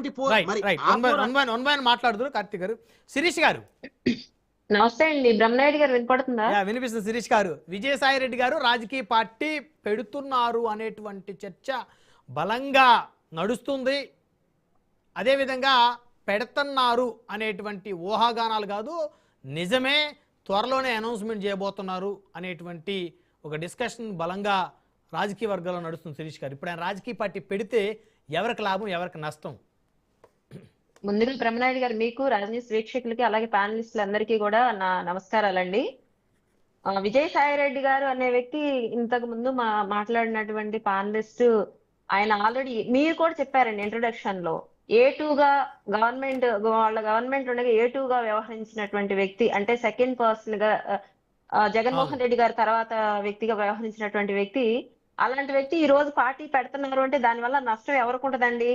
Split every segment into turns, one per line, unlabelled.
ఇటువంటి మరి
మాట్లాడుతున్నారు కార్తీక్ గారు. శిరీష్ గారు
నమస్తే అండి. బ్రహ్మనాయుడు గారు వినపడుతుందా?
వినిపిస్తుంది. శిరీష్ గారు, విజయసాయి రెడ్డి గారు రాజకీయ పార్టీ పెడుతున్నారు అనేటువంటి చర్చ బలంగా నడుస్తుంది. అదేవిధంగా పెడుతున్నారు అనేటువంటి ఊహాగానాలు కాదు, నిజమే, త్వరలోనే అనౌన్స్మెంట్ చేయబోతున్నారు అనేటువంటి ఒక డిస్కషన్ బలంగా రాజకీయ వర్గాల్లో నడుస్తుంది. శిరీష్ గారు, ఇప్పుడు ఆయన రాజకీయ పార్టీ పెడితే ఎవరికి లాభం, ఎవరికి నష్టం?
ముందుగా బ్రహ్మనాయుడు గారు, మీకు, రాజనీతి వీక్షకులకి, అలాగే ప్యానలిస్టులు అందరికీ కూడా నా నమస్కారాలండి. విజయసాయి రెడ్డి గారు అనే వ్యక్తి ఇంతకు ముందు మాట్లాడినటువంటి ప్యానలిస్ట్, ఆయన ఆల్రెడీ మీరు కూడా చెప్పారండి ఇంట్రొడక్షన్ లో, A2గా వాళ్ళ గవర్నమెంట్ ఉండగా A2గా వ్యవహరించినటువంటి వ్యక్తి, అంటే సెకండ్ పర్సన్ గా జగన్మోహన్ రెడ్డి గారి తర్వాత వ్యక్తిగా వ్యవహరించినటువంటి వ్యక్తి. అలాంటి వ్యక్తి ఈ రోజు పార్టీ పెడుతున్నారు అంటే దానివల్ల నష్టం ఎవరికి ఉంటదండి?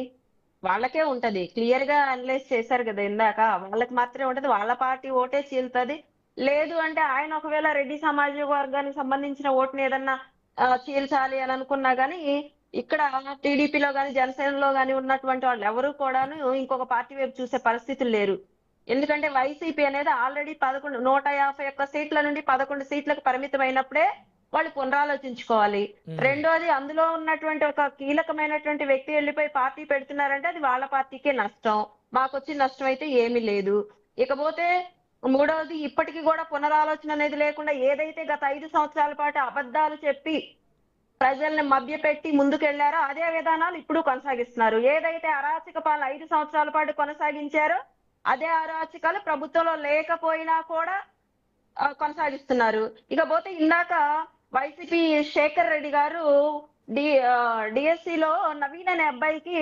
వాళ్ళకే ఉంటది. క్లియర్ గా అనలైజ్ చేశారు కదా ఇందాక. వాళ్ళకి మాత్రమే ఉంటది, వాళ్ళ పార్టీ ఓటే చీలుతుంది. లేదు అంటే ఆయన ఒకవేళ రెడ్డి సామాజిక వర్గానికి సంబంధించిన ఓటుని ఏదన్నా చీల్చాలి అని అనుకున్నా గానీ, ఇక్కడ టీడీపీలో గాని జనసేనలో గాని ఉన్నటువంటి వాళ్ళు ఎవరు కూడాను ఇంకొక పార్టీ వైపు చూసే పరిస్థితులు లేరు. ఎందుకంటే వైసీపీ అనేది ఆల్రెడీ 151 సీట్ల నుండి 11 సీట్లకు పరిమితమైనప్పుడే వాళ్ళు పునరాలోచించుకోవాలి. రెండోది, అందులో ఉన్నటువంటి ఒక కీలకమైనటువంటి వ్యక్తి వెళ్ళిపోయి పార్టీ పెడుతున్నారంటే అది వాళ్ళ పార్టీకే నష్టం, మాకు వచ్చిన నష్టం అయితే ఏమీ లేదు. ఇకపోతే మూడవది, ఇప్పటికీ కూడా పునరాలోచన అనేది లేకుండా ఏదైతే గత 5 సంవత్సరాల పాటు అబద్ధాలు చెప్పి ప్రజల్ని మభ్యపెట్టి ముందుకెళ్లారో అదే విధానాలు ఇప్పుడు కొనసాగిస్తున్నారు. ఏదైతే అరాచక పాలన 5 సంవత్సరాల పాటు కొనసాగించారో అదే అరాచకాలు ప్రభుత్వంలో లేకపోయినా కూడా కొనసాగిస్తున్నారు. ఇకపోతే ఇందాక వైసీపీ శేఖర్ రెడ్డి గారు డిఎస్సిలో నవీన్ అనే అబ్బాయికి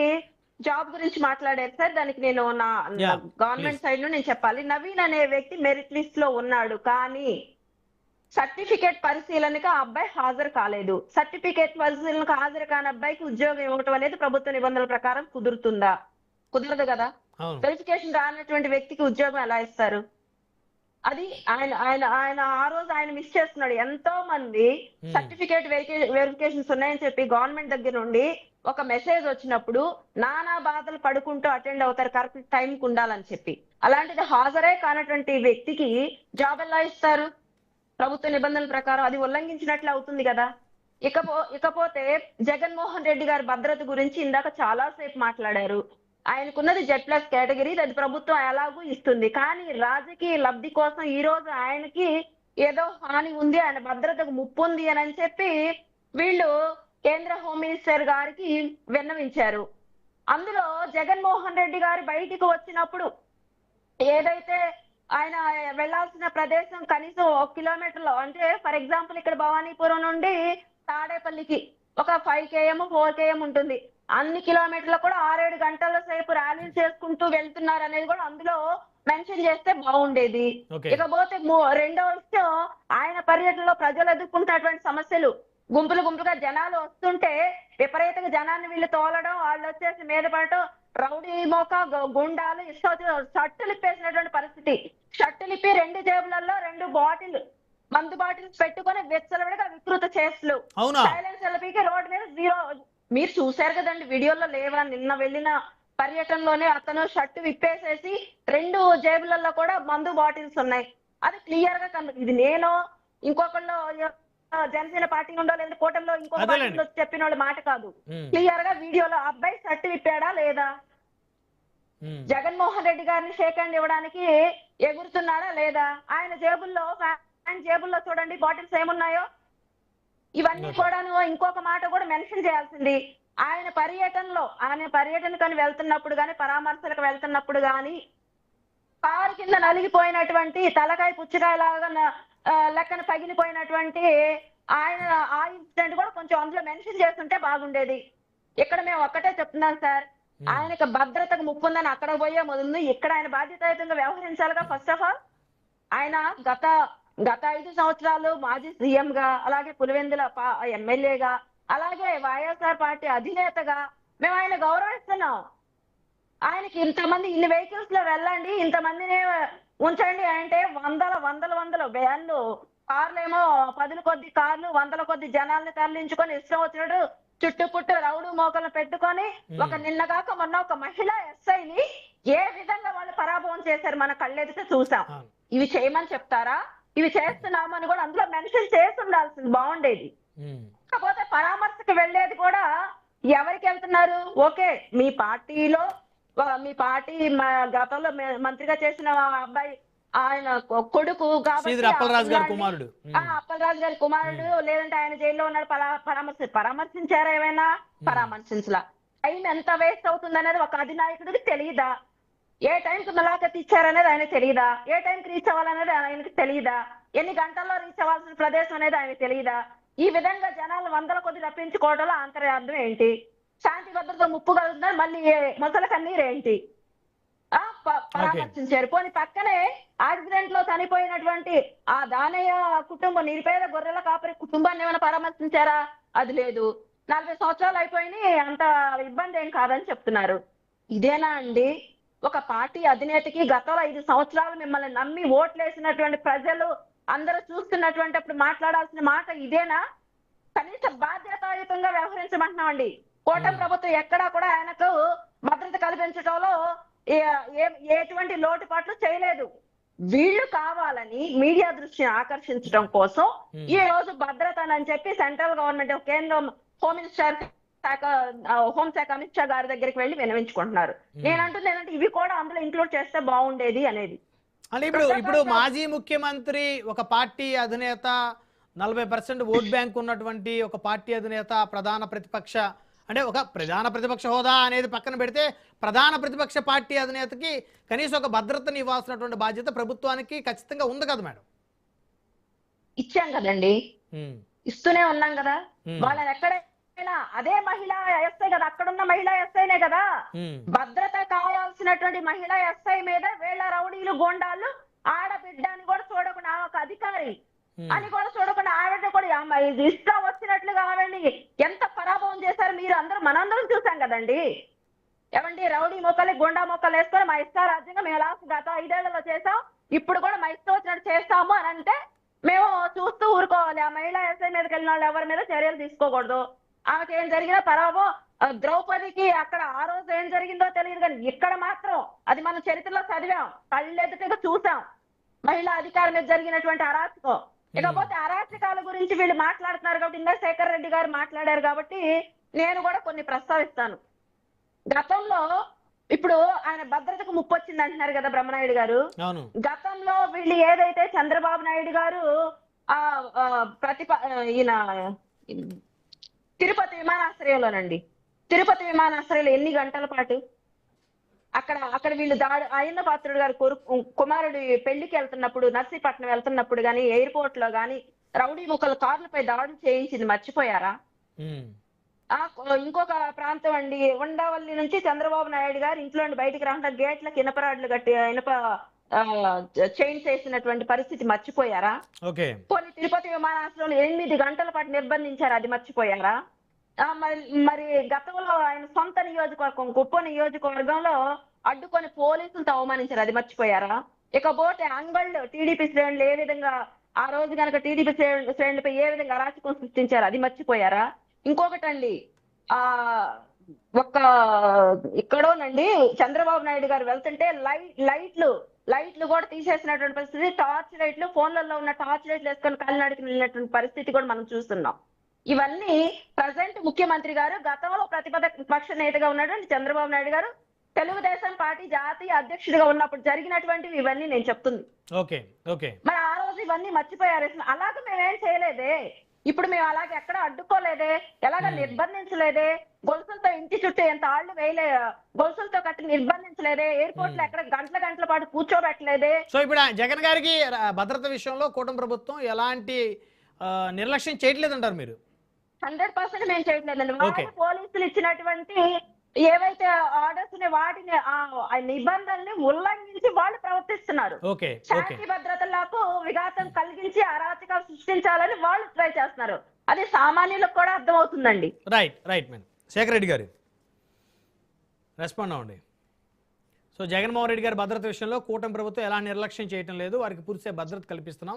జాబ్ గురించి మాట్లాడారు సార్. దానికి నేను నా గవర్నమెంట్ సైడ్ లో నేను చెప్పాలి. నవీన్ అనే వ్యక్తి మెరిట్ లిస్ట్ లో ఉన్నాడు, కానీ సర్టిఫికేట్ పరిశీలనకు ఆ అబ్బాయి హాజరు కాలేదు. సర్టిఫికేట్ పరిశీలనకు హాజరు కాని అబ్బాయికి ఉద్యోగం ఇవ్వటం అనేది ప్రభుత్వ నిబంధనల ప్రకారం కుదురుతుందా? కుదరదు కదా. వెరిఫికేషన్ రానటువంటి వ్యక్తికి ఉద్యోగం ఎలా ఇస్తారు? అది ఆయన ఆయన ఆయన ఆ రోజు ఆయన మిస్ చేస్తున్నాడు. ఎంతో మంది సర్టిఫికేట్ వెరిఫికేషన్స్ ఉన్నాయని చెప్పి గవర్నమెంట్ దగ్గర నుండి ఒక మెసేజ్ వచ్చినప్పుడు నానా బాధలు పడుకుంటూ అటెండ్ అవుతారు, కరెక్ట్ టైంకి ఉండాలని చెప్పి. అలాంటిది హాజరే కానటువంటి వ్యక్తికి జాబ్ ఎలా ఇస్తారు? ప్రభుత్వ నిబంధనల ప్రకారం అది ఉల్లంఘించినట్లు అవుతుంది కదా. ఇకపోతే జగన్మోహన్ రెడ్డి గారి భద్రత గురించి ఇందాక చాలా సేపు మాట్లాడారు. ఆయనకున్నది Z+ కేటగిరీ, అది ప్రభుత్వం ఎలాగూ ఇస్తుంది. కానీ రాజకీయ లబ్ధి కోసం ఈ రోజు ఆయనకి ఏదో హాని ఉంది, ఆయన భద్రతకు ముప్పు ఉంది అని చెప్పి వీళ్ళు కేంద్ర హోమ్ మినిస్టర్ గారికి విన్నవించారు. అందులో జగన్మోహన్ రెడ్డి గారు బయటికి వచ్చినప్పుడు ఏదైతే ఆయన వెళ్లాల్సిన ప్రదేశం కనీసం 1 కిలోమీటర్లో, అంటే ఫర్ ఎగ్జాంపుల్ ఇక్కడ భవానీపురం నుండి తాడేపల్లికి ఒక 5 km 4 km ఉంటుంది. అన్ని కిలోమీటర్లు కూడా 6-7 గంటల సేపు ర్యాలీలు చేసుకుంటూ వెళ్తున్నారు అనేది కూడా అందులో మెన్షన్ చేస్తే బాగుండేది. ఇకపోతే రెండో విషయం, ఆయన పర్యటనలో ప్రజలు ఎదుర్కొంటున్నటువంటి సమస్యలు, గుంపులుగా జనాలు వస్తుంటే విపరీతంగా జనాన్ని వీళ్ళు తోలడం, వాళ్ళు వచ్చేసి మీద పడటం, రౌడీ మోక గుండాలు షర్టులు ఇప్పేసినటువంటి పరిస్థితి. షర్టులు ఇప్పి 2 జేబులలో 2 మందు బాటిల్స్ పెట్టుకొని విచ్చలవిడిగా వికృత చేష్టలు, సైలెన్స్ ఎల్పీకి రోడ్డు మీద 0. మీరు చూశారు కదండి వీడియోలో లేవా? నిన్న వెళ్ళిన పర్యటనలోనే అతను షర్టు విప్పేసేసి 2 జేబులలో కూడా మందు బాటిల్స్ ఉన్నాయి. అది క్లియర్ గా ఇది నేను ఇంకొకళ్ళు జనసేన పార్టీ ఉండో లేదా కూటమిలో ఇంకొక పార్టీలో చెప్పిన వాళ్ళ మాట కాదు. క్లియర్ గా వీడియోలో అబ్బాయి షర్టు విప్పాడా లేదా, జగన్మోహన్ రెడ్డి గారిని షేక్ హ్యాండ్ ఇవ్వడానికి ఎగురుతున్నాడా లేదా, ఆయన జేబుల్లో జేబుల్లో చూడండి బాటిల్స్ ఏమున్నాయో. ఇవన్నీ కూడాను ఇంకొక మాట కూడా మెన్షన్ చేయాల్సింది. ఆయన పర్యటనకు వెళ్తున్నప్పుడు గాని, పరామర్శలకు వెళ్తున్నప్పుడు గాని కారు కింద నలిగిపోయినటువంటి తలకాయ పుచ్చకాయలాగా లెక్కన పగిలిపోయినటువంటి ఆయన ఆ ఇన్సిడెంట్ కూడా కొంచెం అందులో మెన్షన్ చేస్తుంటే బాగుండేది. ఇక్కడ మేము ఒక్కటే చెప్తున్నాం సార్, ఆయనకు భద్రతకు ముప్పు ఉందని అక్కడ పోయే ముందు ఇక్కడ ఆయన బాధ్యతాయుతంగా వ్యవహరించాలిగా. ఫస్ట్ ఆఫ్ ఆల్ ఆయన గత 5 సంవత్సరాలు మాజీ సీఎం గా, అలాగే పులివెందుల ఎమ్మెల్యేగా, అలాగే వైఎస్ఆర్ పార్టీ అధినేతగా మేము ఆయన గౌరవిస్తున్నాం. ఆయనకి ఇన్ని వెహికల్స్ లో వెళ్ళండి, ఇంతమందిని ఉంచండి అంటే వందల వ్యాన్లు, కార్లు ఏమో 10 కొద్ది కార్లు, 100 కొద్ది జనాల్ని తరలించుకొని ఇష్టం వచ్చినట్టు చుట్టుపుట్టు రౌడు మోకలు పెట్టుకొని ఒక నిన్నగాక మొన్న ఒక మహిళా ఎస్ఐని ఏ విధంగా వాళ్ళు పరాభవం చేశారు మన కళ్ళెదుట చూసాం. ఇవి చేయమని చెప్తారా? ఇవి చేస్తున్నామని కూడా అందులో మెన్షన్ చేసి ఉండాల్సింది బాగుండేది. కాకపోతే పరామర్శకు వెళ్ళేది కూడా ఎవరికి వెళ్తున్నారు? ఓకే, మీ పార్టీలో మీ పార్టీ గతంలో మంత్రిగా చేసిన అబ్బాయి ఆయన కొడుకు కాబట్టి
అప్పలరాజు గారి కుమారుడు,
అప్పలరాజు గారి కుమారుడు, లేదంటే ఆయన జైల్లో ఉన్నాడు. పరామర్శించారా? ఏమైనా పరామర్శించలా. టైం ఎంత వేస్ట్ అవుతుంది అనేది ఒక అధినాయకుడికి తెలియదా? ఏ టైంకి ములాఖత్ ఇచ్చారనేది ఆయన తెలియదా? ఏ టైంకి రీచ్ అవ్వాలనేది ఆయనకి తెలియదా? ఎన్ని గంటల్లో రీచ్ అవ్వాల్సిన ప్రదేశం అనేది ఆయన తెలియదా? ఈ విధంగా జనాలు వందల కొద్ది రప్పించుకోవడంలో అంతర్యార్థం ఏంటి? శాంతి భద్రత ముప్పు కలుగుతుందని మళ్ళీ మొసల కన్నీరు ఏంటి? పరామర్శించారు. పోనీ పక్కనే యాక్సిడెంట్ లో చనిపోయినటువంటి ఆ దానయ్య కుటుంబం, నిరుపేద గొర్రెల కాపరి కుటుంబాన్ని ఏమైనా పరామర్శించారా? అది లేదు. 40 సంవత్సరాలు అయిపోయినాయి, అంత ఇబ్బంది ఏం కాదని చెప్తున్నారు. ఇదేనా అండి ఒక పార్టీ అధినేతకి? గతంలో 5 సంవత్సరాలు మిమ్మల్ని నమ్మి ఓట్లేసినటువంటి ప్రజలు అందరూ చూస్తున్నటువంటి మాట్లాడాల్సిన మాట ఇదేనా? కనీస బాధ్యతాయుతంగా వ్యవహరించమంటున్నామండి. కూటమి ప్రభుత్వం ఎక్కడా కూడా ఆయనకు భద్రత కల్పించడంలో ఎటువంటి లోటుపాట్లు చేయలేదు. వీళ్ళు కావాలని మీడియా దృష్టిని ఆకర్షించడం కోసం ఈ రోజు భద్రత అని చెప్పి సెంట్రల్ గవర్నమెంట్ కేంద్రం హోంశాఖ అమిత్ షా గారి దగ్గరికి వెళ్ళి వినవించుకుంటున్నారు. నేనంటుంది ఏంటంటే ఇవి కూడా అందులో ఇంక్లూడ్ చేస్తే బాగుండేది అనేది.
అంటే ఇప్పుడు మాజీ ముఖ్యమంత్రి, ఒక పార్టీ అధినేత, 40% ఓట్ బ్యాంక్ ఉన్నటువంటి ఒక పార్టీ అధినేత, ప్రధాన ప్రతిపక్ష, అంటే ఒక ప్రధాన ప్రతిపక్ష హోదా అనేది పక్కన పెడితే ప్రధాన ప్రతిపక్ష పార్టీ అధినేతకి కనీసం ఒక భద్రతని ఇవ్వాల్సినటువంటి బాధ్యత ప్రభుత్వానికి ఖచ్చితంగా ఉంది కదా మేడం?
ఇచ్చాం కదండి, ఇస్తూనే ఉన్నాం కదా. వాళ్ళని ఎక్కడైనా అదే మహిళా ఎస్ఐ కదా, అక్కడున్న మహిళా ఎస్ఐనే కదా. భద్రత కావాల్సినటువంటి మహిళా ఎస్ఐ మీద వీళ్ళ రౌడీలు, గోండాలు, ఆడబిడ్డ అని కూడా చూడకుండా, ఒక అధికారి అని కూడా చూడకుండా ఆవిడ కూడా ఇష్టం వచ్చినట్లుగా ఆవిడని ఎంత పరాభవం చేశారు మీరు అందరూ, మనందరం చూసాం కదండి. ఏమండి, రౌడీ మొక్కలు, గుండా మొక్కలు వేసుకొని మా ఇష్టారాజ్యంగా మేము గత 5 ఏళ్లలో చేసాం, ఇప్పుడు కూడా మా ఇష్టం వచ్చినట్టు చేస్తాము అని అంటే మేము చూస్తూ ఊరుకోవాలి. ఆ మహిళా ఎస్ఐ మీదకి వెళ్ళిన వాళ్ళు ఎవరి మీద చర్యలు తీసుకోకూడదు. ఆమెకి ఏం జరిగినా పరాభవం. ద్రౌపదికి అక్కడ ఆ రోజు ఏం జరిగిందో తెలియదు, కానీ ఇక్కడ మాత్రం అది మన చరిత్రలో చదివాం, కళ్ళెదుటగా చూసాం మహిళా అధికారి మీద జరిగినటువంటి అరాచకం. ఇకపోతే అరాచకాల గురించి వీళ్ళు మాట్లాడుతున్నారు కాబట్టి, ఇంకా శేఖర్ రెడ్డి గారు మాట్లాడారు కాబట్టి నేను కూడా కొన్ని ప్రస్తావిస్తాను. గతంలో ఇప్పుడు ఆయన భద్రతకు ముప్పు వచ్చింది అంటున్నారు కదా బ్రహ్మనాయుడు గారు. గతంలో వీళ్ళు ఏదైతే చంద్రబాబు నాయుడు గారు ఈయన తిరుపతి విమానాశ్రయంలోనండి, తిరుపతి విమానాశ్రయంలో ఎన్ని గంటల పాటు అక్కడ వీళ్ళు అయ్యన్న పాత్రుడు గారు కుమారుడి పెళ్లికి వెళ్తున్నప్పుడు, నర్సీపట్నం వెళ్తున్నప్పుడు గాని, ఎయిర్పోర్ట్ లో గాని రౌడీ ముక్కలు కార్లపై దాడులు చేయించింది మర్చిపోయారా? ఇంకొక ప్రాంతం అండి, ఉండవల్లి నుంచి చంద్రబాబు నాయుడు గారు ఇంట్లో బయటికి రాకుండా గేట్లకు ఇనపరాడ్లు కట్టి ఇనప చైన్స్ వేసినటువంటి పరిస్థితి మర్చిపోయారా? పోనీ తిరుపతి విమానాశ్రయంలో 8 గంటల పాటు నిర్బంధించారు, అది మర్చిపోయారా? మరి గతంలో ఆయన సొంత నియోజకవర్గం కుప్ప నియోజకవర్గంలో అడ్డుకొని పోలీసులతో అవమానించారు, అది మర్చిపోయారా? ఇకపోతే అంగళ్ళు టీడీపీ శ్రేణులు ఏ విధంగా ఆ రోజు కనుక టీడీపీ శ్రేణులపై ఏ విధంగా అరాచకం సృష్టించారు, అది మర్చిపోయారా? ఇంకొకటండి, ఇక్కడోనండి చంద్రబాబు నాయుడు గారు వెళ్తుంటే లైట్లు కూడా తీసేసినటువంటి పరిస్థితి, టార్చ్ లైట్లు, ఫోన్లలో ఉన్న టార్చ్ లైట్లు వేసుకొని కాలినడకి వెళ్ళినటువంటి పరిస్థితి కూడా మనం చూస్తున్నాం. ఇవన్నీ ప్రజెంట్ ముఖ్యమంత్రి గారు, గతంలో ప్రతిపక్ష నేతగా ఉన్నటువంటి చంద్రబాబు నాయుడు గారు తెలుగుదేశం పార్టీ జాతీయ అధ్యక్షుడిగా ఉన్నప్పుడు జరిగినటువంటివి ఇవన్నీ నేను చెప్తుంది. మరి ఆ రోజు ఇవన్నీ మర్చిపోయారు. అలాగే మేమేం చేయలేదే, ఇప్పుడు మేము అలాగే ఎక్కడ అడ్డుకోలేదే, ఎలాగ నిర్బంధించలేదే, గొలుసులతో ఇంటి చుట్టూ ఎంత ఆళ్లు వేయలే, గొలుసులతో కట్టి నిర్బంధించలేదే, ఎయిర్పోర్ట్ లో ఎక్కడ గంటల పాటు కూర్చోబెట్టలేదే.
సో ఇప్పుడు జగన్ గారికి భద్రత విషయంలో కూటమి ప్రభుత్వం ఎలాంటి నిర్లక్ష్యం చేయట్లేదంటారు మీరు?
100% మేము చేయట్లేదండి. పోలీసులు ఇచ్చినటువంటి ఏవైతే ఆర్డర్స్ వాటిని నిబంధనల్ని ఉల్లంఘించి వాళ్ళు ప్రవర్తిస్తున్నారు. శాంతి భద్రతలకు విఘాతం కలిగించి అరాచకాలు సృష్టించాలని వాళ్ళు ట్రై చేస్తున్నారు. అది సామాన్యులకు కూడా అర్థమవుతుందండి.
Right madam. శేఖర్ రెడ్డి గారు రెస్పాండ్ అవ్వండి. సో జగన్మోహన్ రెడ్డి గారి భద్రత విషయంలో కూటమి ప్రభుత్వం ఎలా నిర్లక్ష్యం చేయటం లేదు, వారికి పూర్తి భద్రత కల్పిస్తున్నాం.